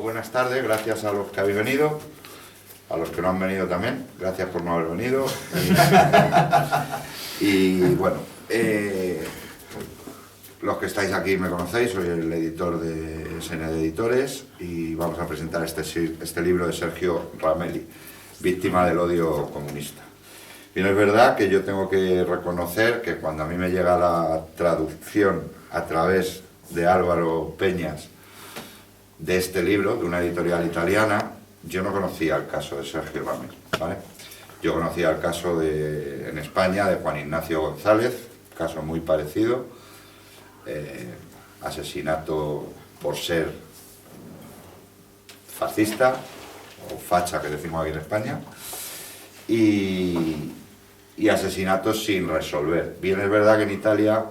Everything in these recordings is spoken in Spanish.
buenas tardes, gracias a los que habéis venido, a los que no han venido también, gracias por no haber venido. Y bueno, los que estáis aquí me conocéis, soy el editor de SND Editores y vamos a presentar este libro de Sergio Ramelli, Víctima del odio comunista. Bien, es verdad que yo tengo que reconocer que cuando a mí me llega la traducción a través de Álvaro Peñas de este libro, de una editorial italiana, yo no conocía el caso de Sergio Ramelli, ¿vale? Yo conocía el caso en España de Juan Ignacio González, caso muy parecido, asesinato por ser fascista, o facha que decimos aquí en España, y asesinatos sin resolver. Bien, es verdad que en Italia,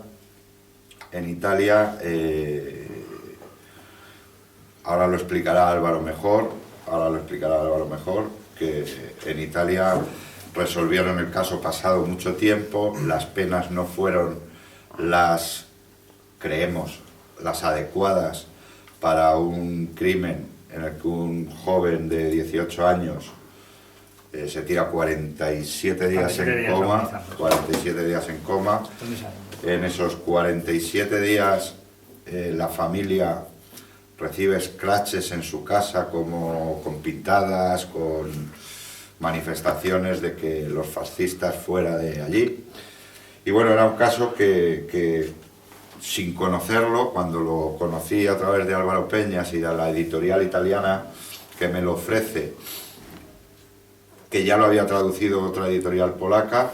ahora lo explicará Álvaro mejor, que en Italia resolvieron el caso pasado mucho tiempo, las penas no fueron creemos, las adecuadas para un crimen en el que un joven de 18 años se tira 47 días en coma, 47 días en coma. En esos 47 días la familia recibe scratches en su casa como con pintadas, con manifestaciones de que los fascistas fuera de allí. Y bueno, era un caso que sin conocerlo, cuando lo conocí a través de Álvaro Peñas y de la editorial italiana que me lo ofrece, que ya lo había traducido otra editorial polaca,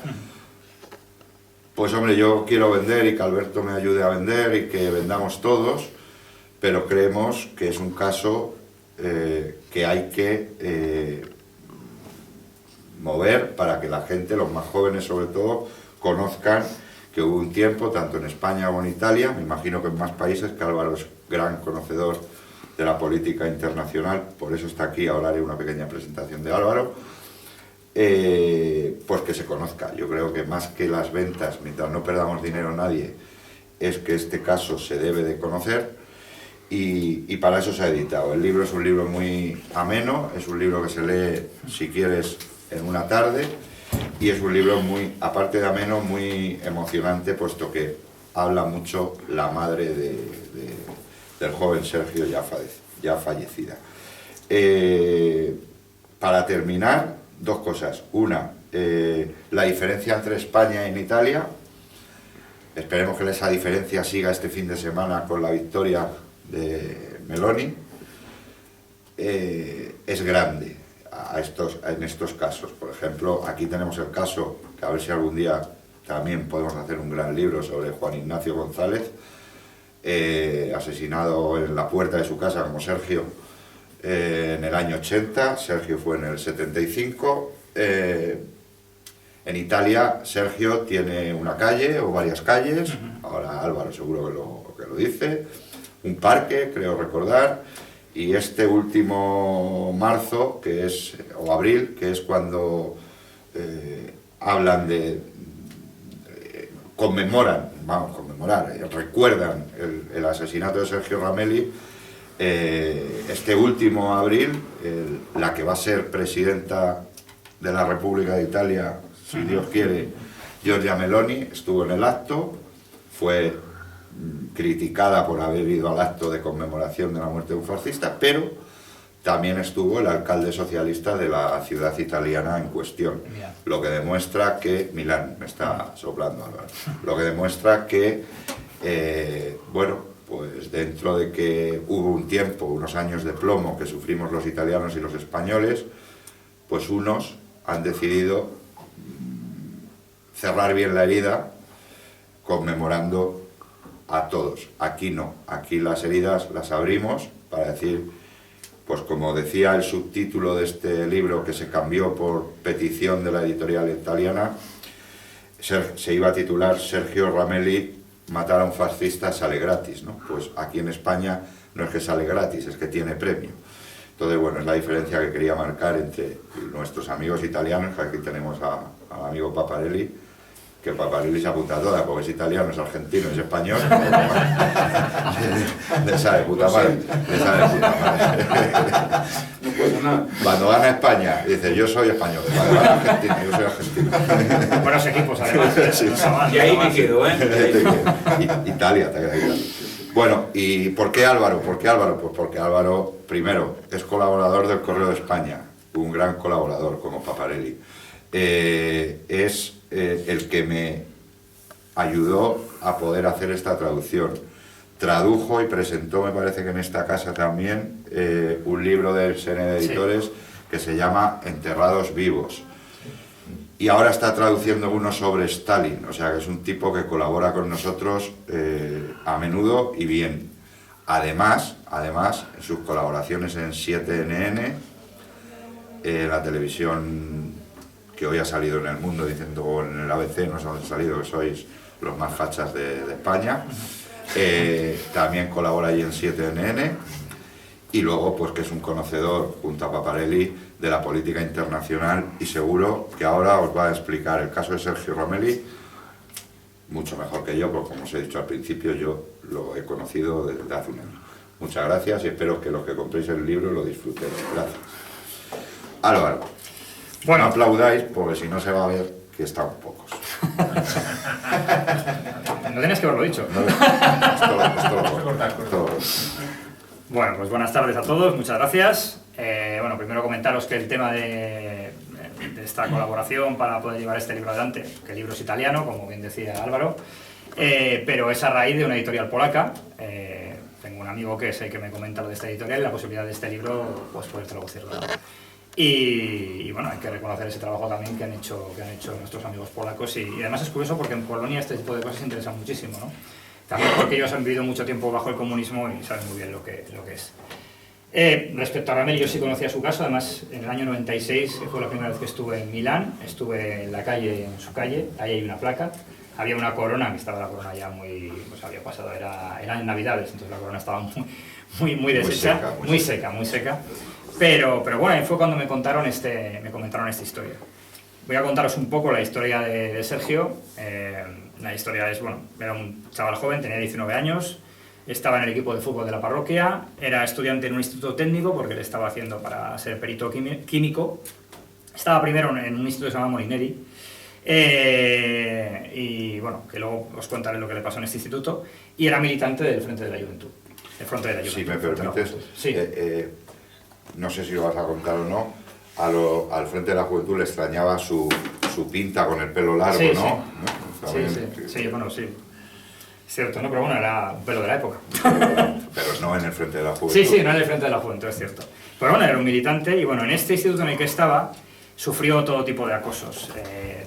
pues hombre, yo quiero vender y que Alberto me ayude a vender y que vendamos todos, pero creemos que es un caso que hay que mover para que la gente, los más jóvenes sobre todo, conozcan que hubo un tiempo, tanto en España como en Italia, me imagino que en más países, que Álvaro es gran conocedor de la política internacional, por eso está aquí, ahora haré una pequeña presentación de Álvaro, pues que se conozca. Yo creo que más que las ventas, mientras no perdamos dinero nadie, es que este caso se debe de conocer y para eso se ha editado. El libro es un libro muy ameno, es un libro que se lee, si quieres, en una tarde, y es un libro muy, aparte de ameno, muy emocionante, puesto que habla mucho la madre del joven Sergio ya fallecida. Para terminar, dos cosas. Una, la diferencia entre España y Italia. Esperemos que esa diferencia siga este fin de semana con la victoria de Meloni. Es grande en estos casos. Por ejemplo, aquí tenemos el caso, que a ver si algún día también podemos hacer un gran libro sobre Juan Ignacio González, asesinado en la puerta de su casa como Sergio en el año 80, Sergio fue en el 75. En Italia Sergio tiene una calle o varias calles, ahora Álvaro seguro que lo dice, un parque, creo recordar, y este último marzo, o abril, que es cuando hablan recuerdan el asesinato de Sergio Ramelli. Este último abril, la que va a ser presidenta de la República de Italia, si Dios quiere, Giorgia Meloni, estuvo en el acto, fue criticada por haber ido al acto de conmemoración de la muerte de un fascista, pero también estuvo el alcalde socialista de la ciudad italiana en cuestión, lo que demuestra que, Milán, me está soplando Álvaro, lo que demuestra que, bueno, pues dentro de que hubo un tiempo, unos años de plomo que sufrimos los italianos y los españoles, pues unos han decidido cerrar bien la herida conmemorando a todos. Aquí no, aquí las heridas las abrimos para decir, pues como decía el subtítulo de este libro, que se cambió por petición de la editorial italiana, se iba a titular Sergio Ramelli, matar a un fascista sale gratis, ¿no? Pues aquí en España no es que sale gratis, es que tiene premio. Entonces, bueno, es la diferencia que quería marcar entre nuestros amigos italianos, que aquí tenemos al amigo Paparelli, que Paparelli se apunta a todas, porque es italiano, es argentino, es español. Le sale puta madre. Le sale puta madre. No puedo nada. Cuando gana España, dice, yo soy español. Cuando gana Argentina, yo soy argentino. Buenos equipos, además. Sí. No está mal, Y ahí no está me mal. quedo, ¿eh? Italia, te queda Italia. Bueno, ¿y por qué Álvaro? ¿Por qué Álvaro? Pues porque Álvaro, primero, es colaborador del Correo de España, un gran colaborador como Paparelli. Es el que me ayudó a poder hacer esta traducción. Tradujo y presentó, me parece que en esta casa también, un libro del Sene Editores que se llama Enterrados Vivos. Y ahora está traduciendo uno sobre Stalin, o sea que es un tipo que colabora con nosotros a menudo y bien. Además, en sus colaboraciones en 7NN, la televisión que hoy ha salido en El Mundo, diciendo, o en el ABC, no sé dónde ha salido, que sois los más fachas de España, también colabora allí en 7NN, y luego pues que es un conocedor, junto a Paparelli, de la política internacional, y seguro que ahora os va a explicar el caso de Sergio Romelli mucho mejor que yo, porque como os he dicho al principio, yo lo he conocido desde hace un año. Muchas gracias y espero que los que compréis el libro lo disfrutéis. Gracias. Álvaro, Bueno, no aplaudáis porque si no se va a ver que estamos pocos. no tienes que haberlo dicho. No, esto lo- Bueno, pues buenas tardes a todos, muchas gracias. Bueno, primero comentaros que el tema de esta colaboración para poder llevar este libro adelante, que el libro es italiano, como bien decía Álvaro, pero es a raíz de una editorial polaca. Tengo un amigo que es el que me comenta lo de esta editorial y la posibilidad de este libro, pues poder traducirlo. Y bueno, hay que reconocer ese trabajo también que han hecho nuestros amigos polacos, y además es curioso porque en Polonia este tipo de cosas interesan muchísimo, ¿no? También porque ellos han vivido mucho tiempo bajo el comunismo y saben muy bien lo que es. Respecto a Romelli, yo sí conocía su caso, además en el año 96 fue la primera vez que estuve en Milán, estuve en la calle, en su calle, ahí hay una placa, había una corona, que estaba la corona ya muy, pues había pasado, era en Navidades, entonces la corona estaba muy deshecha, muy seca. Pero bueno, ahí fue cuando me comentaron esta historia. Voy a contaros un poco la historia de Sergio. La historia es, bueno, era un chaval joven, tenía 19 años, estaba en el equipo de fútbol de la parroquia, era estudiante en un instituto técnico porque le estaba haciendo para ser perito químico. Estaba primero en un instituto que se llama Molineri, y bueno, que luego os contaré lo que le pasó en este instituto, y era militante del Frente de la Juventud. El Frente de la Juventud. Si me permites, sí. No sé si lo vas a contar o no, al Frente de la Juventud le extrañaba su pinta con el pelo largo, Sí, ¿no? Sí, bueno, sí. Cierto, ¿no? Pero bueno, era un pelo de la época. Pero no en el Frente de la Juventud. Sí, no en el Frente de la Juventud, es cierto. Pero bueno, era un militante y bueno, en este instituto en el que estaba sufrió todo tipo de acosos,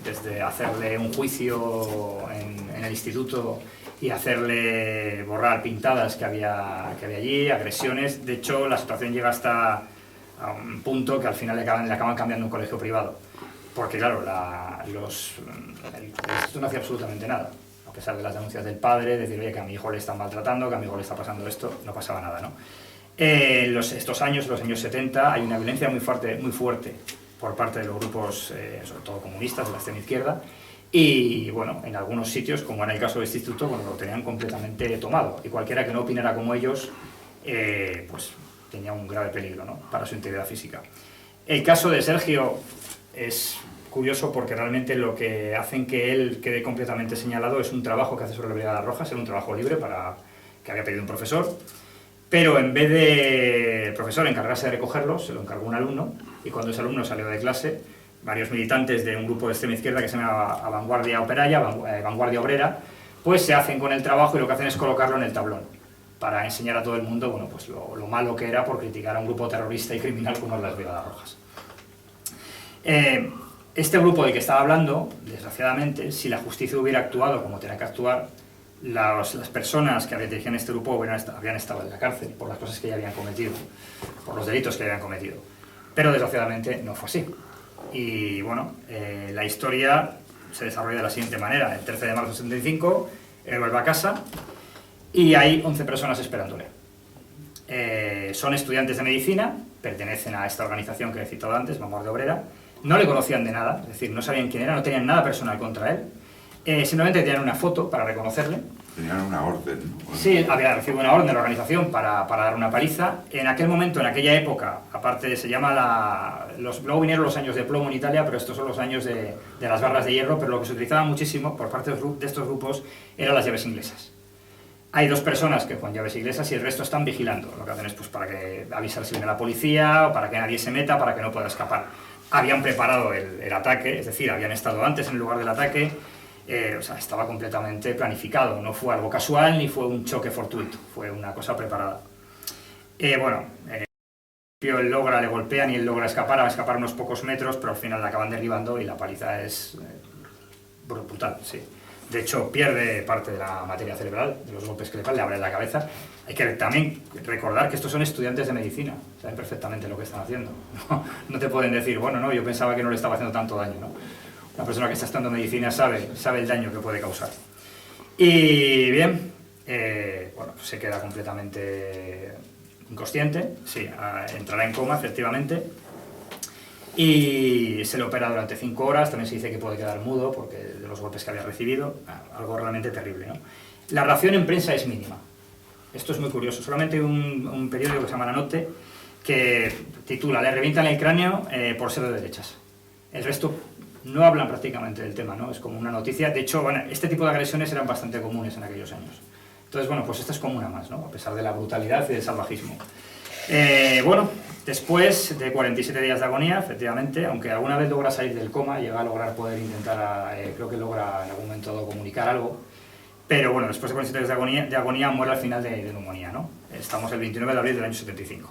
desde hacerle un juicio en el instituto y hacerle borrar pintadas que había allí, agresiones. De hecho, la situación llega hasta a un punto que al final le acaban cambiando un colegio privado. Porque claro, el instituto no hacía absolutamente nada. A pesar de las denuncias del padre, decir, oye, que a mi hijo le están maltratando, que a mi hijo le está pasando esto, no pasaba nada, ¿no? Estos años, los años 70, hay una violencia muy fuerte por parte de los grupos, sobre todo comunistas, de la extrema izquierda, y bueno, en algunos sitios, como en el caso de este instituto, bueno, lo tenían completamente tomado, y cualquiera que no opinara como ellos, pues tenía un grave peligro, ¿no?, para su integridad física. El caso de Sergio es curioso porque realmente lo que hacen que él quede completamente señalado es un trabajo que hace sobre la Brigada Roja, era un trabajo libre que había pedido un profesor, pero en vez de el profesor encargarse de recogerlo, se lo encargó un alumno, y cuando ese alumno salió de clase, varios militantes de un grupo de extrema izquierda que se llama Vanguardia Obrera, pues se hacen con el trabajo y lo que hacen es colocarlo en el tablón, para enseñar a todo el mundo, bueno, pues lo malo que era por criticar a un grupo terrorista y criminal como las Brigadas Rojas. Este grupo del que estaba hablando, desgraciadamente, si la justicia hubiera actuado como tenía que actuar, las personas que dirigían este grupo habían estado en la cárcel por las cosas que ya habían cometido, por los delitos que habían cometido. Pero desgraciadamente no fue así. Y bueno, la historia se desarrolla de la siguiente manera. El 13 de marzo de 75, él vuelve a casa y hay 11 personas esperándole. Son estudiantes de medicina, pertenecen a esta organización que he citado antes, Vanguardia Obrera. No le conocían de nada, es decir, no sabían quién era, no tenían nada personal contra él. Simplemente tenían una foto para reconocerle. Tenían una orden, ¿no? Sí, había recibido una orden de la organización para dar una paliza. En aquel momento, en aquella época, aparte se llama luego vinieron los años de plomo en Italia, pero estos son los años de las barras de hierro, pero lo que se utilizaba muchísimo por parte de estos grupos eran las llaves inglesas. Hay 2 personas que con llaves inglesas y el resto están vigilando. Lo que hacen es pues, para que avisar si viene la policía, o para que nadie se meta, para que no pueda escapar. Habían preparado el ataque, es decir, habían estado antes en el lugar del ataque. O sea, estaba completamente planificado, no fue algo casual ni fue un choque fortuito, fue una cosa preparada. Él logra, le golpean y él logra escapar, va a escapar unos pocos metros, pero al final la acaban derribando y la paliza es brutal, sí. De hecho, pierde parte de la materia cerebral, de los golpes que le abren la cabeza. Hay que también recordar que estos son estudiantes de medicina, saben perfectamente lo que están haciendo. No te pueden decir, bueno, no, yo pensaba que no le estaba haciendo tanto daño, ¿no? Una persona que está estudiando medicina sabe el daño que puede causar. Y bien, pues se queda completamente inconsciente, sí, entrará en coma, efectivamente, y se le opera durante 5 horas, también se dice que puede quedar mudo porque de los golpes que había recibido, algo realmente terrible, ¿no? La reacción en prensa es mínima. Esto es muy curioso, solamente hay un periódico que se llama La Notte que titula "Le revientan el cráneo por ser de derechas". El resto no hablan prácticamente del tema, ¿no? Es como una noticia. De hecho, bueno, este tipo de agresiones eran bastante comunes en aquellos años. Entonces, bueno, pues esta es como una más, ¿no? A pesar de la brutalidad y del salvajismo. Después de 47 días de agonía, efectivamente, aunque alguna vez logra salir del coma, llega a lograr poder intentar, creo que logra en algún momento dado comunicar algo, pero bueno, después de 47 días de agonía muere al final de neumonía, ¿no? Estamos el 29 de abril del año 75.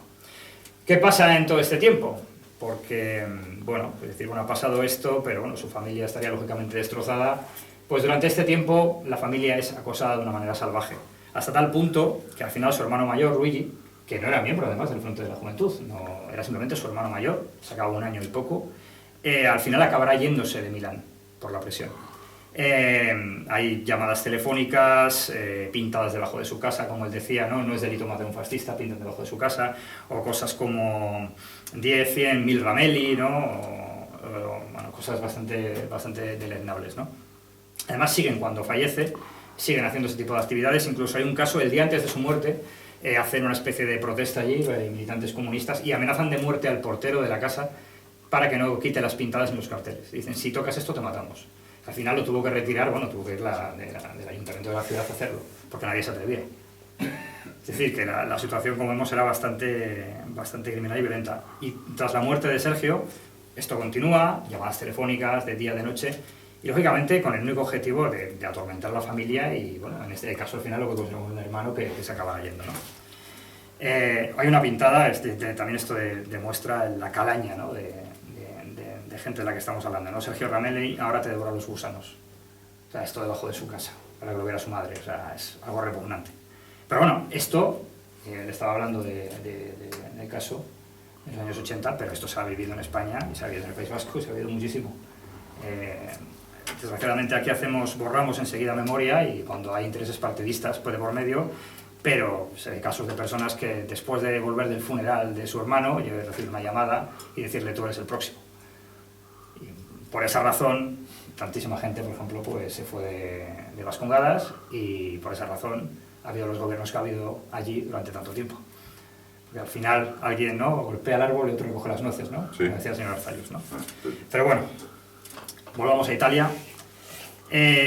¿Qué pasa en todo este tiempo? Porque, bueno, es decir, ha pasado esto, pero bueno, su familia estaría lógicamente destrozada. Pues durante este tiempo la familia es acosada de una manera salvaje, hasta tal punto que al final su hermano mayor, Luigi, que no era miembro además del Frente de la Juventud, no, era simplemente su hermano mayor, sacaba 1 año y poco, al final acabará yéndose de Milán por la presión. Hay llamadas telefónicas pintadas debajo de su casa, como él decía, no es delito matar a un fascista, pintan debajo de su casa, o cosas como 10, 100, 1000 ramelli, ¿no? Bueno, cosas bastante deleznables, ¿no? Además cuando fallece, siguen haciendo ese tipo de actividades. Incluso hay un caso, el día antes de su muerte, hacen una especie de protesta allí, militantes comunistas, y amenazan de muerte al portero de la casa para que no quite las pintadas en los carteles. Dicen, si tocas esto te matamos. Al final lo tuvo que retirar, bueno, tuvo que ir del ayuntamiento de la ciudad a hacerlo, porque nadie se atrevía. Es decir, que la situación, como vemos, era bastante criminal y violenta. Y tras la muerte de Sergio, esto continúa, llamadas telefónicas de día, de noche, y lógicamente con el único objetivo de atormentar a la familia y, bueno, en este caso al final lo que conseguimos un hermano que se acaba yendo, ¿no? Hay una pintada, también esto demuestra la calaña, ¿no? de gente de la que estamos hablando, ¿no? Sergio Ramelli, ahora te devora los gusanos. O sea, esto debajo de su casa, para que lo viera su madre, o sea, es algo repugnante. Pero bueno, esto, le estaba hablando del caso en los años 80, pero esto se ha vivido en España y se ha vivido en el País Vasco y se ha vivido muchísimo. Desgraciadamente aquí borramos enseguida memoria y cuando hay intereses partidistas puede por medio, pero hay casos de personas que después de volver del funeral de su hermano, yo he recibido una llamada y decirle tú eres el próximo. Y por esa razón, tantísima gente, por ejemplo, pues se fue de Vascongadas y por esa razón ha habido los gobiernos que ha habido allí durante tanto tiempo. Porque al final alguien, ¿no?, golpea el árbol y otro recoge las nueces, ¿no? Sí. Como decía el señor Arzallus, ¿no? Pero bueno, volvamos a Italia.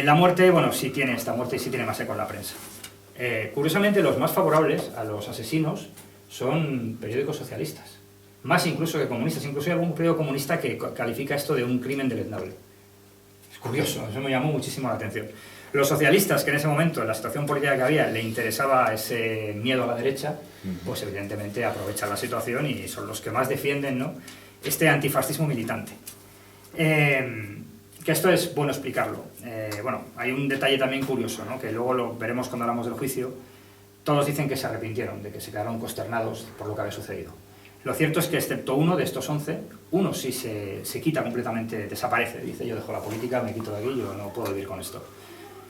La muerte, bueno, esta muerte sí tiene más eco en la prensa. Curiosamente, los más favorables a los asesinos son periódicos socialistas. Más incluso que comunistas. Incluso hay algún periódico comunista que califica esto de un crimen deleznable. Es curioso, eso me llamó muchísimo la atención. Los socialistas, que en ese momento, en la situación política que había, le interesaba ese miedo a la derecha, pues evidentemente aprovechan la situación y son los que más defienden, ¿no?, este antifascismo militante. Que esto es bueno explicarlo. Bueno, hay un detalle también curioso, ¿no?, que luego lo veremos cuando hablamos del juicio. Todos dicen que se arrepintieron, de que se quedaron consternados por lo que había sucedido. Lo cierto es que, excepto uno de estos 11, uno sí se quita completamente, desaparece. Dice, yo dejo la política, me quito de aquí, yo no puedo vivir con esto.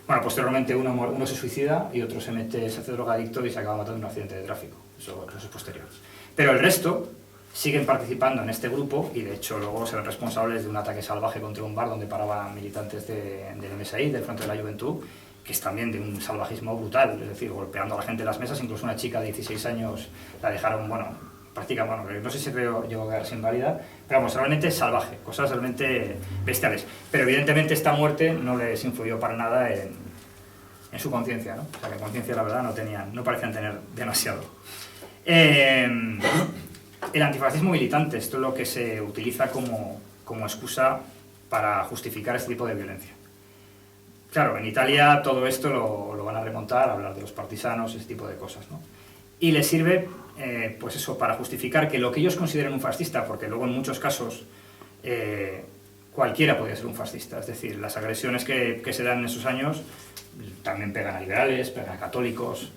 Bueno, posteriormente uno se suicida y otro se hace drogadicto y se acaba matando en un accidente de tráfico. Eso es posterior. Pero el resto siguen participando en este grupo y de hecho luego serán responsables de un ataque salvaje contra un bar donde paraban militantes del MSI, del Frente de la Juventud, que es también de un salvajismo brutal, es decir, golpeando a la gente en las mesas. Incluso una chica de 16 años la dejaron, prácticamente, no sé si llegó a quedarse inválida, pero vamos, realmente salvaje, cosas realmente bestiales. Pero evidentemente esta muerte no les influyó para nada en su conciencia, ¿no? O sea, que conciencia la verdad no parecían tener demasiado. El antifascismo militante, esto es lo que se utiliza como excusa para justificar este tipo de violencia. Claro, en Italia todo esto lo van a remontar, a hablar de los partisanos, ese tipo de cosas, ¿no? Y les sirve, pues eso, para justificar que lo que ellos consideren un fascista, porque luego en muchos casos cualquiera podría ser un fascista, es decir, las agresiones que se dan en esos años también pegan a liberales, pegan a católicos.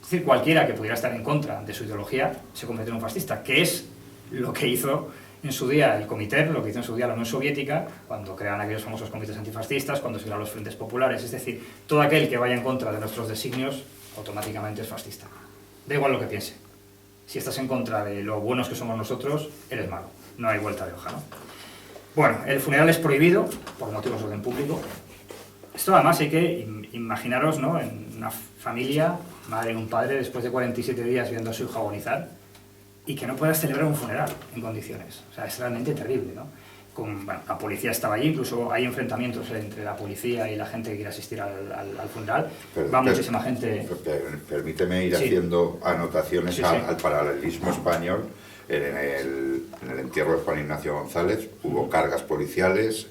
Es decir, cualquiera que pudiera estar en contra de su ideología se convierte en un fascista, que es lo que hizo en su día el Comité, lo que hizo en su día la Unión Soviética, cuando crearon aquellos famosos comités antifascistas, cuando se crearon los frentes populares. Es decir, todo aquel que vaya en contra de nuestros designios automáticamente es fascista. Da igual lo que piense. Si estás en contra de lo buenos que somos nosotros, eres malo. No hay vuelta de hoja, ¿no? Bueno, el funeral es prohibido por motivos de orden público. Esto además hay que imaginaros, ¿no?, en una familia, madre y un padre, después de 47 días viendo a su hijo agonizar, y que no puedas celebrar un funeral en condiciones. O sea, es realmente terrible, ¿no? La policía estaba allí, incluso hay enfrentamientos entre la policía y la gente que quiere asistir al funeral. Va muchísima gente... Permíteme ir haciendo anotaciones al paralelismo español. En el entierro de Juan Ignacio González hubo cargas policiales,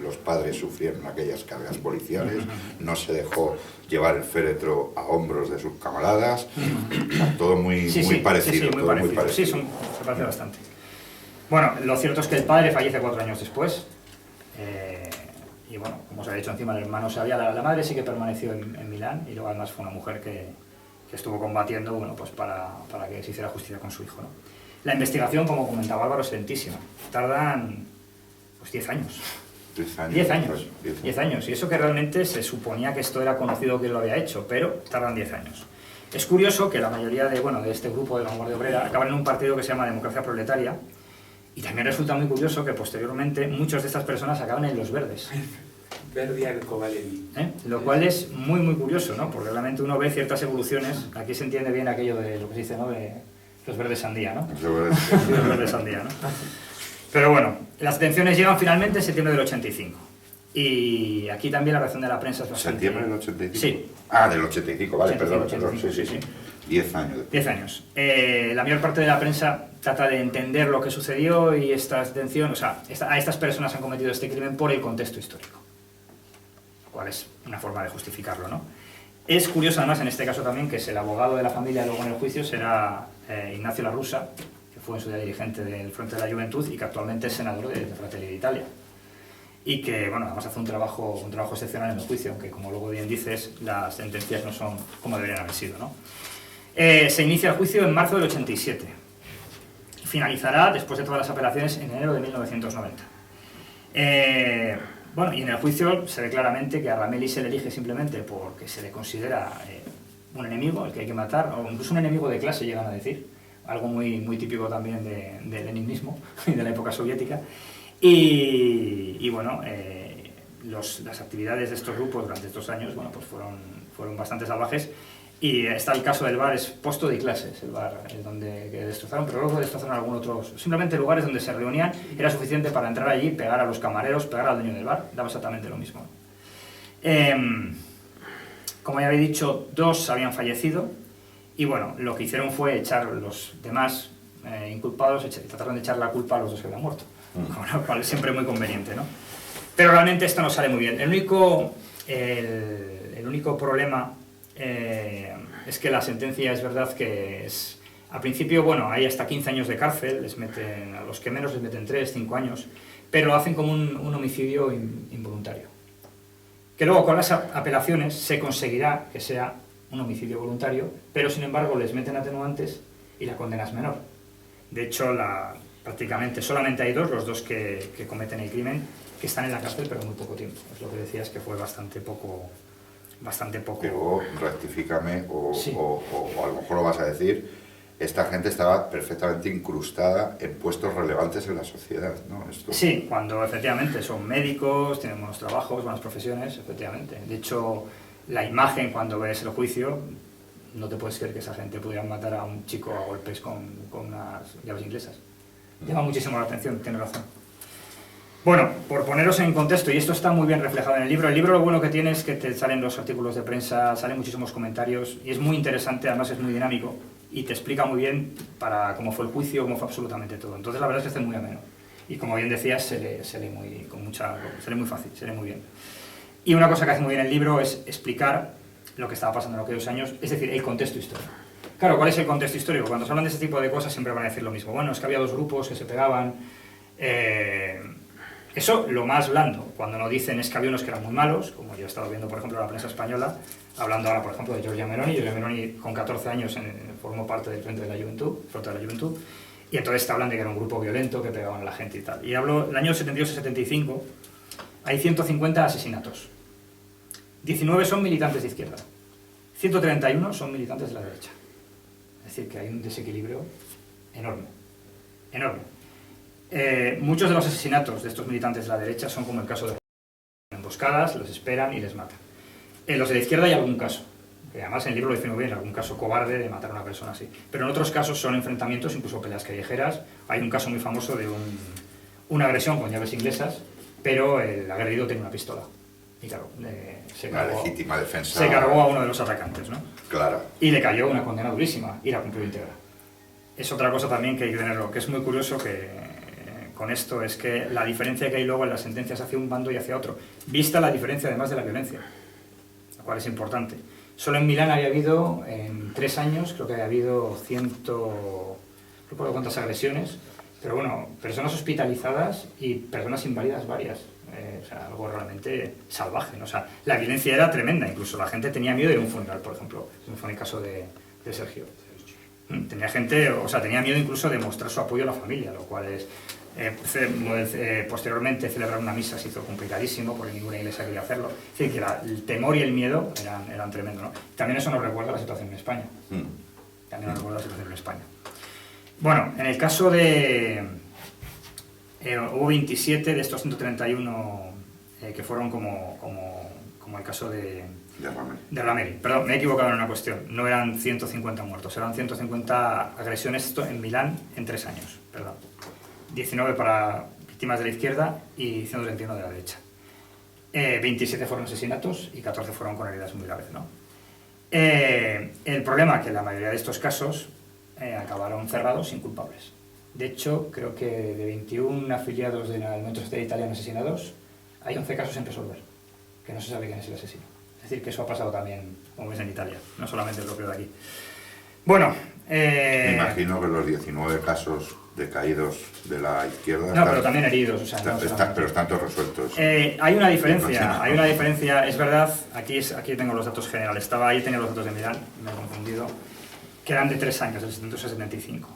los padres sufrieron aquellas cargas policiales, no se dejó llevar el féretro a hombros de sus camaradas, todo muy parecido. Sí, se parece bastante. Bueno, lo cierto es que el padre fallece 4 años después, y bueno, como se ha dicho encima, el hermano la madre sí que permaneció en Milán, y luego además fue una mujer que estuvo combatiendo, bueno, pues para que se hiciera justicia con su hijo, ¿no? La investigación, como comentaba Álvaro, es lentísima. Tardan, pues, 10 años. 10 años. Y eso que realmente se suponía que esto era conocido que lo había hecho, pero tardan 10 años. Es curioso que la mayoría de este grupo de Vanguardia Obrera acaban en un partido que se llama Democracia Proletaria, y también resulta muy curioso que posteriormente muchas de estas personas acaban en Los Verdes. Verdia Kovalevi. Lo cual es muy, muy curioso, ¿no? Porque realmente uno ve ciertas evoluciones. Aquí se entiende bien aquello de lo que se dice, ¿no?, de los verdes sandía, ¿no? Los verdes sandía, ¿no? Pero bueno, las detenciones llegan finalmente en septiembre del 85. Y aquí también la reacción de la prensa es bastante... ¿Septiembre del 85? Sí. Ah, del 85, vale, 85, perdón. Sí. 10 años. 10 años. La mayor parte de la prensa trata de entender lo que sucedió y esta detención, o sea, a estas personas han cometido este crimen por el contexto histórico. Lo cual es una forma de justificarlo, ¿no? Es curioso además en este caso también que es el abogado de la familia luego en el juicio será Ignacio La Russa, que fue en su día dirigente del Frente de la Juventud y que actualmente es senador de Fratelli d'Italia. Y que, bueno, además hace un trabajo excepcional en el juicio, aunque como luego bien dices, las sentencias no son como deberían haber sido, ¿no? Se inicia el juicio en marzo del 87. Finalizará, después de todas las apelaciones, en enero de 1990. Bueno, y en el juicio se ve claramente que a Ramelli se le elige simplemente porque se le considera un enemigo, el que hay que matar, o incluso un enemigo de clase, llegan a decir, algo muy, muy típico también del leninismo y de la época soviética. Y bueno, las actividades de estos grupos durante estos años, bueno, pues fueron bastante salvajes. Y está el caso del bar Posto di Clases, el bar donde destrozaron, pero luego destrozaron algunos otros, simplemente lugares donde se reunían, era suficiente para entrar allí, pegar a los camareros, pegar al dueño del bar, daba exactamente lo mismo. Como ya había dicho, 2 habían fallecido, y bueno, lo que hicieron fue echar los demás inculpados, trataron de echar la culpa a los 2 que habían muerto, con lo cual es siempre muy conveniente, ¿no? Pero realmente esto no sale muy bien. El único problema es que la sentencia es verdad que es... Al principio, bueno, hay hasta 15 años de cárcel, a los que menos les meten 3, 5 años, pero lo hacen como un homicidio involuntario. Que luego con las apelaciones se conseguirá que sea un homicidio voluntario, pero sin embargo les meten atenuantes y la condena es menor. De hecho, prácticamente solamente hay 2, los 2 que cometen el crimen, que están en la cárcel pero muy poco tiempo. Es lo que decías, que fue bastante poco. Pero rectifícame, o a lo mejor lo vas a decir, esta gente estaba perfectamente incrustada en puestos relevantes en la sociedad, ¿no? Sí, cuando efectivamente son médicos, tienen buenos trabajos, buenas profesiones, efectivamente. De hecho, la imagen cuando ves el juicio, no te puedes creer que esa gente pudiera matar a un chico a golpes con unas llaves inglesas. Llama muchísimo la atención, tienes razón. Bueno, por poneros en contexto, y esto está muy bien reflejado en el libro lo bueno que tiene es que te salen los artículos de prensa, salen muchísimos comentarios, y es muy interesante, además es muy dinámico, y te explica muy bien para cómo fue el juicio, cómo fue absolutamente todo. Entonces la verdad es que es muy ameno. Y como bien decías, se lee muy fácil, se lee muy bien. Y una cosa que hace muy bien el libro es explicar lo que estaba pasando en aquellos años, es decir, el contexto histórico. Claro, ¿cuál es el contexto histórico? Cuando se hablan de ese tipo de cosas siempre van a decir lo mismo. Bueno, es que había dos grupos que se pegaban. Eso, lo más blando. Cuando nos dicen es que había unos que eran muy malos, como yo he estado viendo, por ejemplo, en la prensa española, hablando ahora, por ejemplo, de Giorgia Meloni. Giorgia Meloni, con 14 años, formó parte del Frente de la Juventud, y entonces te hablan de que era un grupo violento, que pegaban a la gente y tal. Y hablo, el año 72-75, hay 150 asesinatos. 19 son militantes de izquierda. 131 son militantes de la derecha. Es decir, que hay un desequilibrio enorme. Enorme. Muchos de los asesinatos de estos militantes de la derecha son como el caso de emboscadas, los esperan y les matan. En los de la izquierda hay algún caso, que además en el libro lo defino bien, algún caso cobarde de matar a una persona así. Pero en otros casos son enfrentamientos, incluso peleas callejeras. Hay un caso muy famoso de una agresión con llaves inglesas, pero el agredido tiene una pistola. Y claro, legítima defensa. Se cargó a uno de los atacantes, ¿no? Claro. Y le cayó una condena durísima y la cumplió íntegra. Es otra cosa también que hay que tenerlo, que es muy curioso que con esto es que la diferencia que hay luego en las sentencias hacia un bando y hacia otro, vista la diferencia además de la violencia, lo cual es importante. Solo en Milán había habido, en 3 años, creo que había habido no recuerdo cuántas agresiones, pero bueno, personas hospitalizadas y personas inválidas varias. O sea, algo realmente salvaje, ¿no? O sea, la violencia era tremenda, incluso la gente tenía miedo de ir a un funeral, por ejemplo, como fue en el caso de Sergio. Tenía miedo incluso de mostrar su apoyo a la familia, lo cual es... posteriormente celebrar una misa se hizo complicadísimo porque ninguna iglesia quería hacerlo. Es decir, que el temor y el miedo eran tremendos, ¿no? También eso nos recuerda la situación en España. Bueno, en el caso de... hubo 27 de estos 131 que fueron como el caso de Ramelli. Perdón, me he equivocado en una cuestión. No eran 150 muertos, eran 150 agresiones en Milán en 3 años. Perdón. 19 para víctimas de la izquierda y 131 de la derecha. 27 fueron asesinatos y 14 fueron con heridas muy graves, ¿no? El problema es que la mayoría de estos casos acabaron cerrados sin culpables. De hecho, creo que de 21 afiliados del movimiento social italiano asesinados, hay 11 casos sin resolver, que no se sabe quién es el asesino. Es decir, que eso ha pasado también, como ves, en Italia, no solamente el propio de aquí. Bueno... Me imagino que los 19 casos de caídos de la izquierda... No, pero también heridos, o sea... pero están todos resueltos. Hay una diferencia, es verdad, aquí tengo los datos generales, estaba ahí, tenía los datos de Milán, me he confundido, que eran de 3 años, del 775.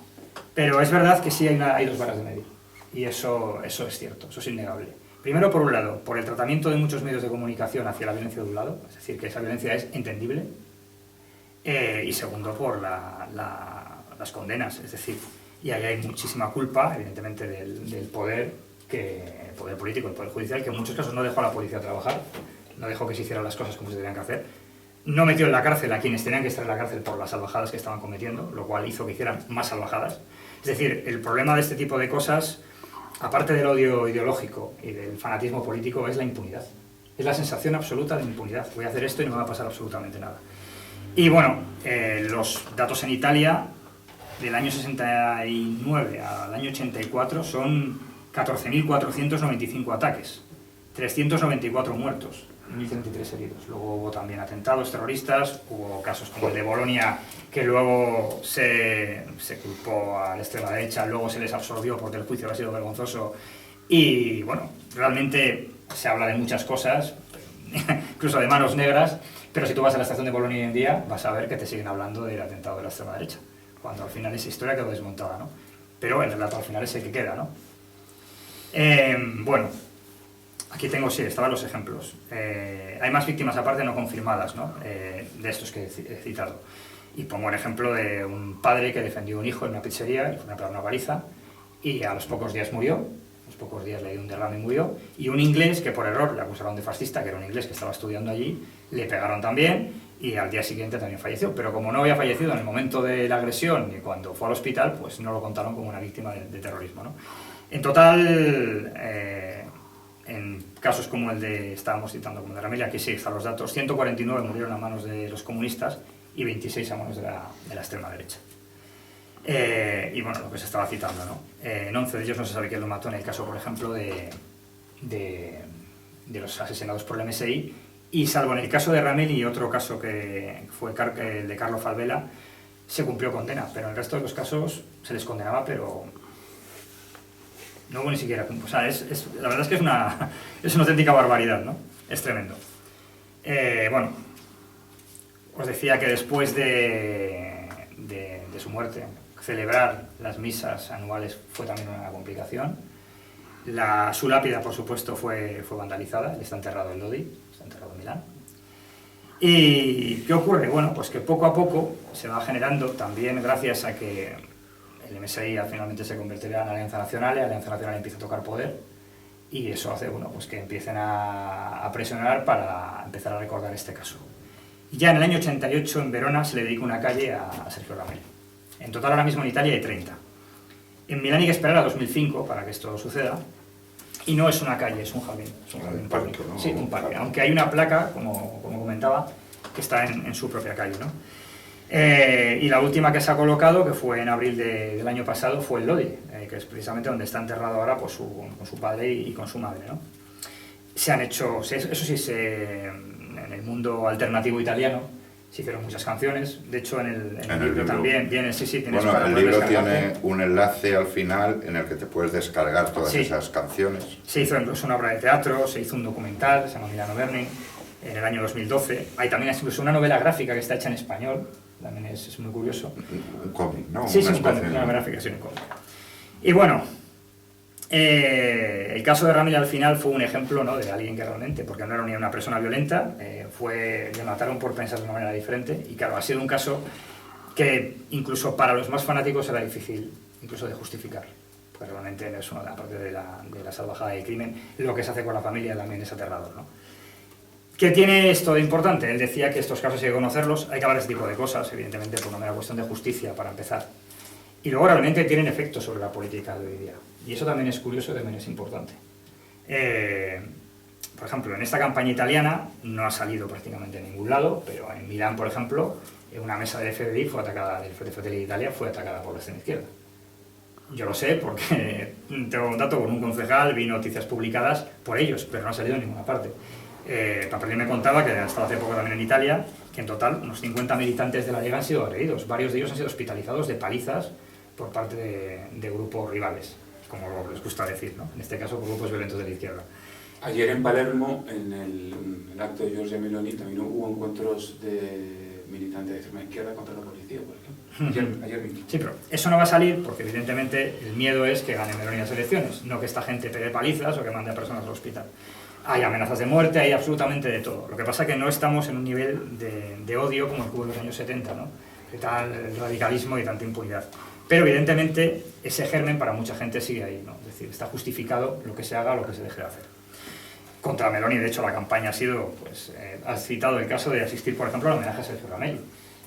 Pero es verdad que sí hay 2 varas de medir, y eso es cierto, eso es innegable. Primero, por un lado, por el tratamiento de muchos medios de comunicación hacia la violencia de un lado, es decir, que esa violencia es entendible, y segundo, por las condenas, es decir, y ahí hay muchísima culpa, evidentemente, del poder político, el poder judicial, que en muchos casos no dejó a la policía trabajar, no dejó que se hicieran las cosas como se tenían que hacer, no metió en la cárcel a quienes tenían que estar en la cárcel por las salvajadas que estaban cometiendo, lo cual hizo que hicieran más salvajadas. Es decir, el problema de este tipo de cosas, aparte del odio ideológico y del fanatismo político, es la impunidad. Es la sensación absoluta de impunidad. Voy a hacer esto y no me va a pasar absolutamente nada. Y bueno, los datos en Italia, del año 69 al año 84, son 14.495 ataques, 394 muertos, 1.033 heridos. Luego hubo también atentados terroristas, hubo casos como el de Bolonia, que luego se culpó a la extrema derecha, luego se les absorbió porque el juicio había sido vergonzoso. Y bueno, realmente se habla de muchas cosas, incluso de manos negras, pero si tú vas a la estación de Bolonia hoy en día, vas a ver que te siguen hablando del atentado de la extrema derecha, cuando al final esa historia quedó desmontada, ¿no? Pero el relato al final es el que queda, ¿no? Bueno, aquí tengo, sí, estaban los ejemplos. Hay más víctimas aparte no confirmadas, ¿no? De estos que he citado. Y pongo el ejemplo de un padre que defendió a un hijo en una pizzería, le fue a pegar una paliza, y a los pocos días murió, a los pocos días le dio un derrame y murió, y un inglés que por error le acusaron de fascista, que era un inglés que estaba estudiando allí, le pegaron también, y al día siguiente también falleció. Pero como no había fallecido en el momento de la agresión ni cuando fue al hospital, pues no lo contaron como una víctima de terrorismo, ¿no? En total, en casos como el de, estábamos citando como de Ramelli, aquí sí están los datos, 149 murieron a manos de los comunistas y 26 a manos de la extrema derecha. Y bueno, lo que se estaba citando, ¿no? En 11 de ellos no se sabe quién lo mató, en el caso, por ejemplo, de los asesinados por el MSI, y salvo en el caso de Ramelli y otro caso que fue el de Carlo Falvella, se cumplió condena, pero en el resto de los casos se les condenaba, pero no hubo ni siquiera... O sea, la verdad es que es una auténtica barbaridad, ¿no? Es tremendo. Bueno, os decía que después de su muerte, celebrar las misas anuales fue también una complicación. Su lápida, por supuesto, fue vandalizada, él está enterrado en Lodi, está enterrado en Milán. ¿Y qué ocurre? Bueno, pues que poco a poco se va generando, también gracias a que el MSI finalmente se convertirá en Alianza Nacional, y la Alianza Nacional empieza a tocar poder, y eso hace, bueno, pues que empiecen a presionar para empezar a recordar este caso. Y ya en el año 88 en Verona se le dedica una calle a Sergio Ramelli. En total ahora mismo en Italia hay 30. En Milán hay que esperar a 2005 para que esto suceda, y no es una calle, es un jardín. Es un jardín parque, ¿no? Sí, un parque, aunque hay una placa, como comentaba, que está en su propia calle, ¿no? Y la última que se ha colocado, que fue en abril del año pasado, fue en Lodi, que es precisamente donde está enterrado ahora pues, con su padre y con su madre, ¿no? Se han hecho, eso sí, en el mundo alternativo italiano se hicieron muchas canciones. De hecho, en el libro también viene, tienes bueno, el libro tiene un enlace al final en el que te puedes descargar todas esas canciones. Se hizo incluso una obra de teatro, se hizo un documental, se llama Milano Burning, en el año 2012. Hay también incluso una novela gráfica que está hecha en español, también es muy curioso. Un cómic, ¿no? Sí, un cómic, una novela gráfica, sí, un cómic. Y bueno, el caso de Ramelli al final fue un ejemplo, ¿no?, de alguien que realmente, porque no era ni una persona violenta, le mataron por pensar de una manera diferente, y claro, ha sido un caso que incluso para los más fanáticos era difícil incluso de justificar, porque realmente no es una parte de la salvajada del crimen, lo que se hace con la familia también es aterrador, ¿no? ¿Qué tiene esto de importante? Él decía que estos casos hay que conocerlos, hay que hablar de este tipo de cosas, evidentemente por una mera cuestión de justicia para empezar, y luego realmente tienen efectos sobre la política de hoy día. Y eso también es curioso y también es importante. Por ejemplo, en esta campaña italiana no ha salido prácticamente en ningún lado, pero en Milán, por ejemplo, una mesa del FBI fue atacada, del Fratelli d'Italia fue atacada por la extrema izquierda. Yo lo sé porque tengo contacto con un concejal, vi noticias publicadas por ellos, pero no ha salido en ninguna parte. Papelli me contaba que hasta hace poco también en Italia, que en total unos 50 militantes de la Lega han sido agredidos. Varios de ellos han sido hospitalizados de palizas por parte de grupos rivales, como les gusta decir, ¿no? En este caso por grupos violentos de la izquierda. Ayer en Palermo, en el acto de Giorgia Meloni, también hubo encuentros de militantes de extrema izquierda contra la policía, por ejemplo. Ayer mismo. Sí, pero eso no va a salir porque evidentemente el miedo es que gane Meloni las elecciones, no que esta gente pegue palizas o que mande a personas al hospital. Hay amenazas de muerte, hay absolutamente de todo. Lo que pasa es que no estamos en un nivel de odio como el que hubo en los años 70, ¿no? De tal radicalismo y tanta impunidad. Pero evidentemente ese germen para mucha gente sigue ahí, ¿no? Es decir, está justificado lo que se haga o lo que se deje de hacer. Contra Meloni, de hecho, la campaña ha sido, pues, has citado el caso de asistir, por ejemplo, al homenaje a Sergio Ramelli,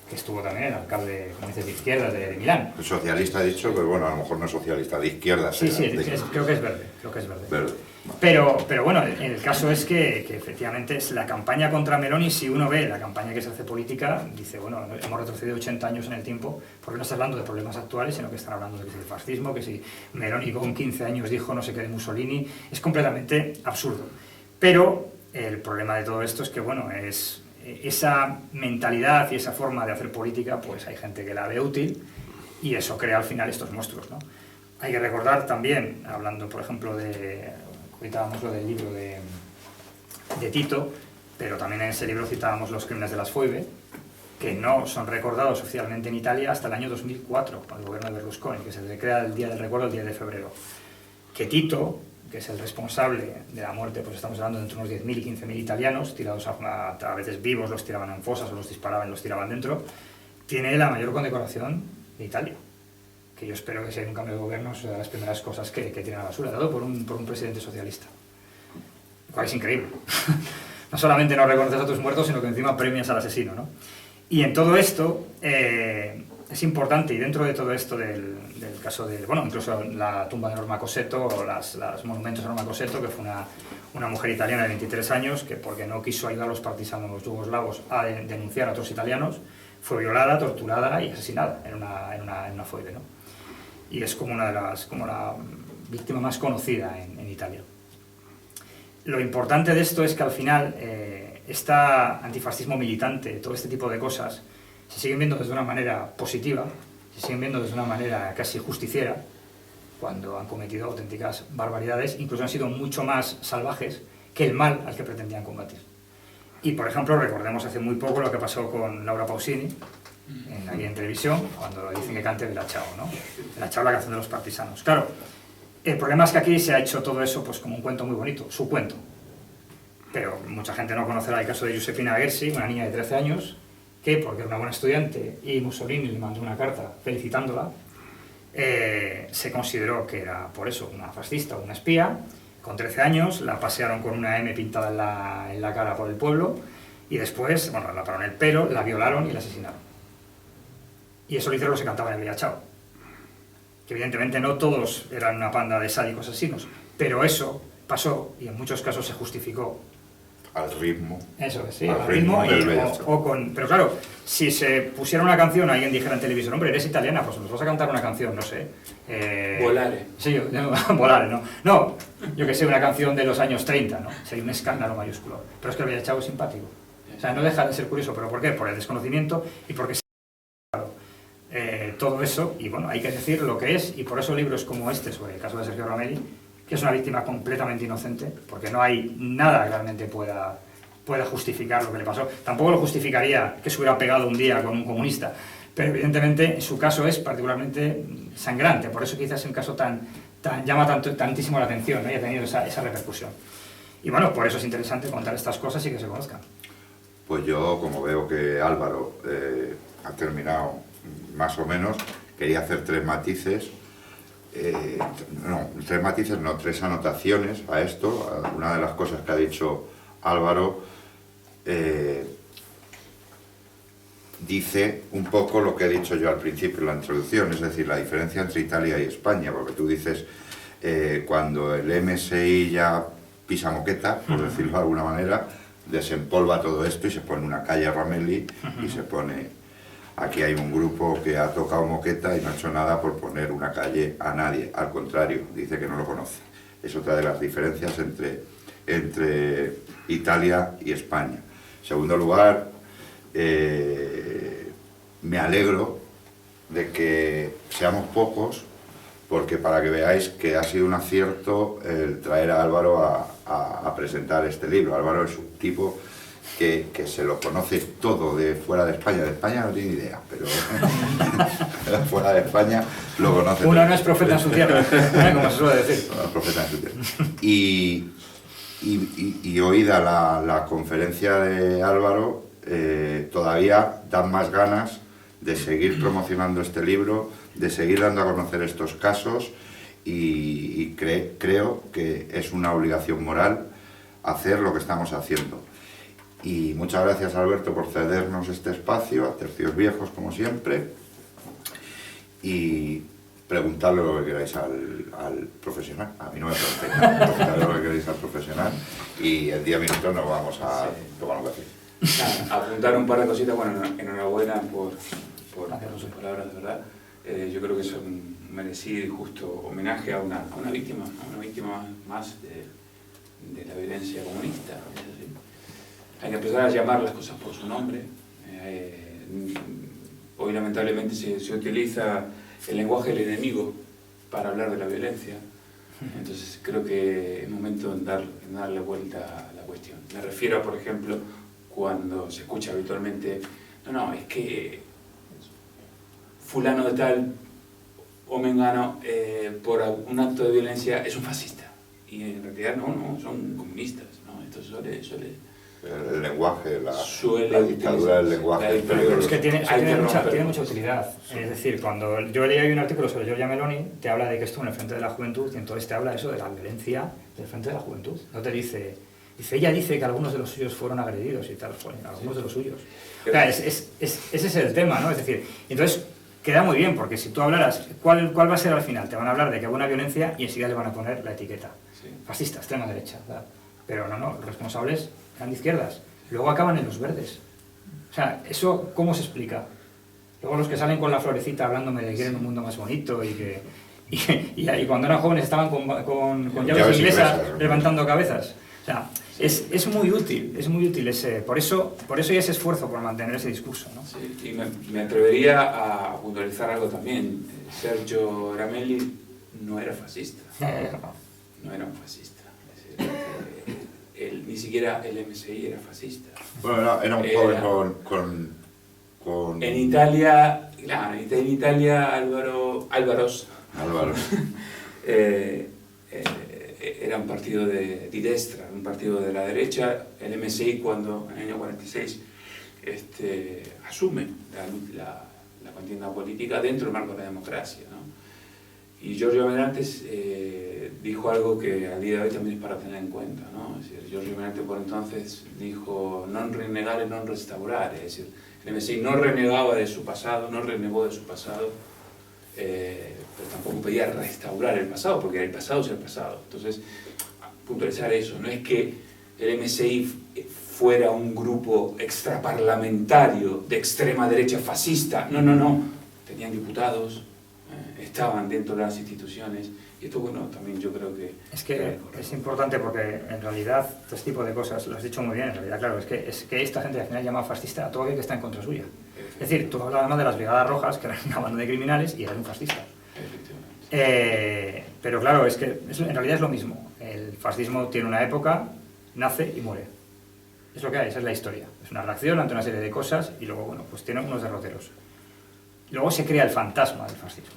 que estuvo también el alcalde, como dices, de izquierda de Milán. El socialista ha dicho, pero bueno, a lo mejor no es socialista, de izquierda. Sí, creo que es verde, verde. Pero bueno, el caso es que efectivamente es la campaña contra Meloni. Si uno ve la campaña que se hace política, dice, bueno, hemos retrocedido 80 años en el tiempo, porque no está hablando de problemas actuales, sino que están hablando de que si el fascismo, que si Meloni con 15 años dijo no sé qué de Mussolini, es completamente absurdo. Pero el problema de todo esto es que, bueno, es esa mentalidad y esa forma de hacer política, pues hay gente que la ve útil y eso crea al final estos monstruos, ¿no? Hay que recordar también, hablando por ejemplo citábamos lo del libro de Tito, pero también en ese libro citábamos los crímenes de las Foibe, que no son recordados oficialmente en Italia hasta el año 2004, con el gobierno de Berlusconi, que se crea el Día del Recuerdo el 10 de febrero. Que Tito, que es el responsable de la muerte, pues estamos hablando de entre unos 10.000 y 15.000 italianos, tirados a veces vivos, los tiraban en fosas o los disparaban y los tiraban dentro, tiene la mayor condecoración de Italia, que yo espero que si hay un cambio de gobierno sea de las primeras cosas que tiene a la basura, dado por un presidente socialista. Lo cual es increíble. No solamente no reconoces a tus muertos, sino que encima premias al asesino, ¿no? Y en todo esto es importante, y dentro de todo esto del caso de, bueno, incluso la tumba de Norma Cossetto, o los monumentos de Norma Cossetto, que fue una mujer italiana de 23 años, que porque no quiso ayudar a los partisanos yugoslavos a denunciar a otros italianos, fue violada, torturada y asesinada en una foibe, ¿no? Y es como la víctima más conocida en Italia. Lo importante de esto es que al final este antifascismo militante, todo este tipo de cosas, se siguen viendo desde una manera positiva, se siguen viendo desde una manera casi justiciera, cuando han cometido auténticas barbaridades, incluso han sido mucho más salvajes que el mal al que pretendían combatir. Y, por ejemplo, recordemos hace muy poco lo que pasó con Laura Pausini, aquí en televisión, cuando dicen que cante Bella Ciao, ¿no? Bella Ciao, la canción de los partisanos. Claro, el problema es que aquí se ha hecho todo eso pues como un cuento muy bonito, su cuento. Pero mucha gente no conocerá el caso de Giuseppina Gersi, una niña de 13 años, que porque era una buena estudiante y Mussolini le mandó una carta felicitándola, se consideró que era por eso una fascista o una espía. Con 13 años la pasearon con una M pintada en la cara por el pueblo y después, bueno, la pararon el pelo, la violaron y la asesinaron. Y eso lo hicieron los que cantaban el Bella Ciao. Que evidentemente no todos eran una panda de sádicos asesinos, pero eso pasó y en muchos casos se justificó. Al ritmo. Eso es, sí, al ritmo pero claro, si se pusiera una canción, alguien dijera en televisión, hombre, eres italiana, pues nos vas a cantar una canción, no sé. Volare. Sí, Volare, ¿no? No, yo que sé, una canción de los años 30, ¿no? Sería un escándalo mayúsculo. Pero es que el Bella Ciao es simpático. O sea, no deja de ser curioso, ¿pero por qué? Por el desconocimiento y porque todo eso, y bueno, hay que decir lo que es, y por eso libros como este, sobre el caso de Sergio Ramelli, que es una víctima completamente inocente, porque no hay nada que realmente pueda justificar lo que le pasó. Tampoco lo justificaría que se hubiera pegado un día con un comunista, pero evidentemente su caso es particularmente sangrante, por eso quizás es un caso llama tantísimo la atención, ¿no? Y ha tenido esa repercusión. Y bueno, por eso es interesante contar estas cosas y que se conozcan. Pues yo, como veo que Álvaro ha terminado más o menos, quería hacer tres matices, tres anotaciones a esto. Una de las cosas que ha dicho Álvaro dice un poco lo que he dicho yo al principio en la introducción, es decir, la diferencia entre Italia y España, porque tú dices, cuando el MSI ya pisa moqueta, por decirlo de alguna manera, desempolva todo esto y se pone una calle a Ramelli y se pone... Aquí hay un grupo que ha tocado moqueta y no ha hecho nada por poner una calle a nadie, al contrario, dice que no lo conoce. Es otra de las diferencias entre Italia y España. En segundo lugar, me alegro de que seamos pocos, porque para que veáis que ha sido un acierto el traer a Álvaro a presentar este libro. Álvaro es un tipo que se lo conoce todo de fuera de España. De España no tiene idea, pero fuera de España lo conoce. Uno no es profeta en su tierra, como se suele decir. No es profeta en su tierra. Y oída la conferencia de Álvaro, todavía dan más ganas de seguir promocionando este libro, de seguir dando a conocer estos casos y creo que es una obligación moral hacer lo que estamos haciendo. Y muchas gracias, Alberto, por cedernos este espacio, a Tercios Viejos, como siempre, y preguntadle lo que queráis al profesional. A mí no me preguntéis nada, preguntadle lo que queráis al profesional y en 10 minutos nos vamos a tomar un café. Apuntar un par de cositas. Bueno, enhorabuena por sus palabras, de verdad. Yo creo que es un merecido y justo homenaje a una víctima más de la violencia comunista. Hay que empezar a llamar las cosas por su nombre. Hoy lamentablemente se utiliza el lenguaje del enemigo para hablar de la violencia. Entonces creo que es momento en darle vuelta a la cuestión. Me refiero a, por ejemplo, cuando se escucha habitualmente, no, es que fulano de tal o mengano por un acto de violencia es un fascista. Y en realidad no, son comunistas, ¿no? Esto suele el lenguaje, la dictadura del lenguaje. Pero es que tiene mucha utilidad. Es decir, cuando yo leí un artículo sobre Giorgia Meloni, te habla de que esto en el Frente de la Juventud, y entonces te habla eso de la violencia del Frente de la Juventud. No te dice, ella dice que algunos de los suyos fueron agredidos y tal, bueno, algunos de los suyos. O sea, ese es el tema, ¿no? Es decir, entonces queda muy bien, porque si tú hablaras, ¿cuál va a ser al final? Te van a hablar de que hubo una violencia y enseguida le van a poner la etiqueta. Fascista, extrema derecha, ¿verdad? Pero no, los responsables eran de izquierdas. Luego acaban en los verdes. O sea, ¿eso cómo se explica? Luego los que salen con la florecita hablándome de que quieren un mundo más bonito y cuando eran jóvenes estaban con llaves inglesas levantando cabezas. O sea, es muy útil ese... Por eso hay ese esfuerzo por mantener ese discurso, ¿no? Sí, y me atrevería a puntualizar algo también. Sergio Ramelli no era fascista. No era un fascista. Es decir, ni siquiera el MSI era fascista. Bueno, era un joven con... En Italia, claro, en Italia Álvaros era un partido de destra, un partido de la derecha. El MSI, cuando en el año 46 asume la contienda política dentro del marco de la democracia, ¿no? Y Giorgio Menantes dijo algo que al día de hoy también es para tener en cuenta, ¿no? Es decir, Giorgio Menantes por entonces dijo non renegare, non restaurare, es decir, el MSI no renegaba de su pasado, no renegó de su pasado, pero tampoco pedía restaurar el pasado, porque el pasado es el pasado. Entonces, puntualizar eso, no es que el MSI fuera un grupo extraparlamentario de extrema derecha fascista, no, tenían diputados, estaban dentro de las instituciones, y esto, bueno, también yo creo que... Es que es importante porque en realidad este tipo de cosas, lo has dicho muy bien, en realidad, claro, es que esta gente al final llama fascista a todo aquel que está en contra suya. Es decir, tú hablabas más de las Brigadas Rojas, que eran una banda de criminales y eran un fascista. Pero claro, es que en realidad es lo mismo. El fascismo tiene una época, nace y muere. Es lo que hay, esa es la historia. Es una reacción ante una serie de cosas y luego, bueno, pues tiene unos derroteros. Luego se crea el fantasma del fascismo.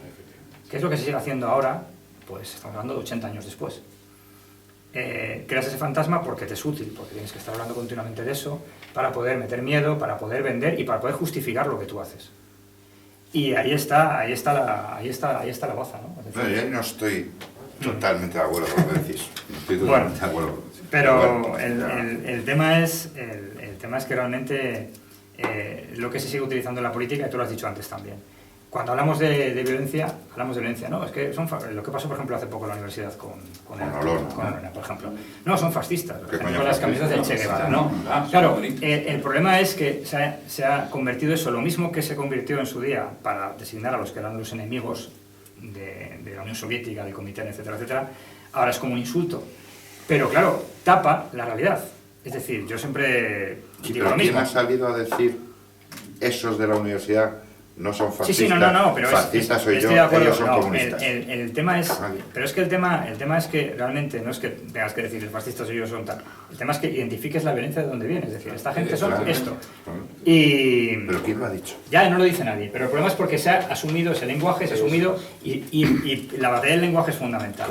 ¿Qué es lo que se sigue haciendo ahora? Pues estamos hablando de 80 años después. Creas ese fantasma porque te es útil, porque tienes que estar hablando continuamente de eso para poder meter miedo, para poder vender y para poder justificar lo que tú haces. Y ahí está la baza, ¿no? Es decir, yo no estoy totalmente de acuerdo con lo que decís. Estoy totalmente de acuerdo. Pero el tema es que realmente lo que se sigue utilizando en la política, y tú lo has dicho antes también. Cuando hablamos de violencia, ¿no? Es que lo que pasó, por ejemplo, hace poco en la universidad con Olona, por ejemplo. No, son fascistas, con las camisetas del Che Guevara, ¿no? Claro, el problema es que se ha convertido eso, lo mismo que se convirtió en su día para designar a los que eran los enemigos de la Unión Soviética, del Comité, etcétera, etcétera, ahora es como un insulto. Pero claro, tapa la realidad. Es decir, yo siempre digo lo mismo. ¿Quién ha salido a decir esos de la universidad no son fascistas? Sí, no, pero fascistas soy yo, ellos son comunistas. El tema es, pero es que el tema es que realmente no es que tengas que decir el fascista soy yo, son tal. El tema es que identifiques la violencia de dónde viene, es decir, esta gente son esto. ¿Pero quién lo ha dicho? Ya no lo dice nadie, pero el problema es porque se ha asumido ese lenguaje, se ha asumido y la batalla del lenguaje es fundamental.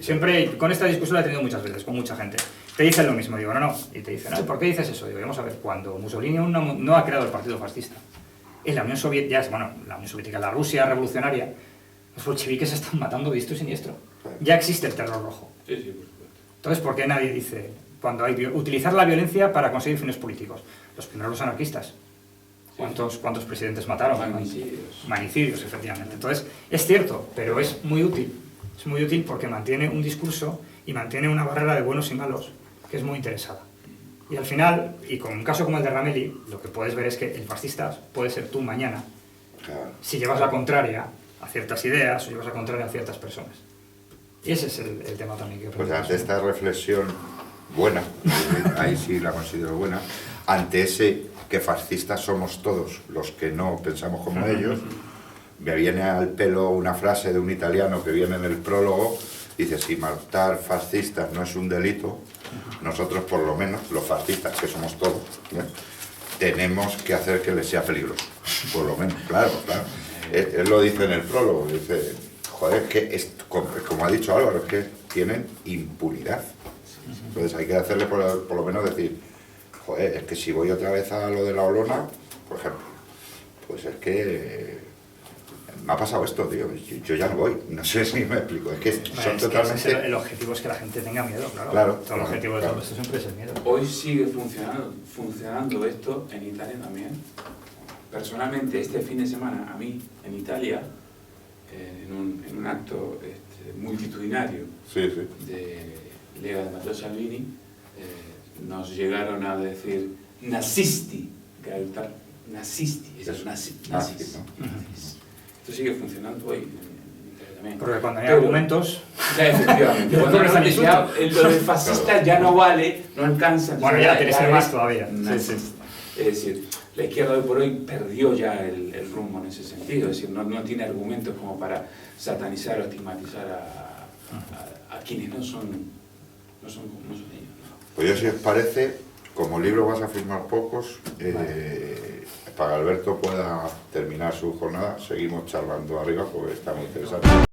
Siempre, con esta discusión la he tenido muchas veces, con mucha gente. Te dicen lo mismo, digo, no, y te dicen, ¿por qué dices eso? Digo, vamos a ver, cuando Mussolini no ha creado el partido fascista, en la Unión Soviética, la Unión Soviética, la Rusia revolucionaria, los bolcheviques están matando diestro y siniestro. Ya existe el terror rojo. Sí, por supuesto. Entonces, ¿por qué nadie dice, cuando hay utilizar la violencia para conseguir fines políticos? Los primeros los anarquistas. ¿Cuántos presidentes mataron? Manicidios, efectivamente. Entonces, es cierto, pero es muy útil. Es muy útil porque mantiene un discurso y mantiene una barrera de buenos y malos que es muy interesada. Y al final, y con un caso como el de Ramelli, lo que puedes ver es que el fascista puede ser tú mañana, si llevas la contraria a ciertas ideas o llevas la contraria a ciertas personas. Y ese es el tema también que... Pues ante esta reflexión buena, ahí sí la considero buena, ante ese que fascistas somos todos los que no pensamos como ellos, me viene al pelo una frase de un italiano que viene en el prólogo, dice, si matar fascistas no es un delito, nosotros por lo menos, los fascistas, que somos todos, tenemos que hacer que les sea peligroso, por lo menos, claro. Él lo dice en el prólogo, dice, joder, que como ha dicho Álvaro, es que tienen impunidad. Entonces hay que hacerle por lo menos decir, joder, es que si voy otra vez a lo de la Olona, por ejemplo, pues es que me ha pasado esto, tío, yo ya no voy, no sé si me explico, es que son totalmente... El objetivo es que la gente tenga miedo, claro. Claro, el objetivo de todo esto siempre es el miedo. Hoy sigue funcionando esto en Italia también. Personalmente, este fin de semana, a mí, en Italia, en un acto multitudinario de Lega de Matteo Salvini, nos llegaron a decir nazisti, nazisti, es nazis. Esto sigue funcionando hoy en Italia también. Porque cuando hay argumentos... Ya, efectivamente. Cuando lo de fascista ya no vale, no alcanza. Bueno, ya tienes que más todavía. Sí. Es decir, la izquierda hoy por hoy perdió ya el rumbo en ese sentido. Es decir, no tiene argumentos como para satanizar o estigmatizar a quienes no son ellos. ¿No? Pues yo, si os parece, como libro vas a firmar pocos, para que Alberto pueda terminar su jornada, seguimos charlando arriba porque está muy interesante.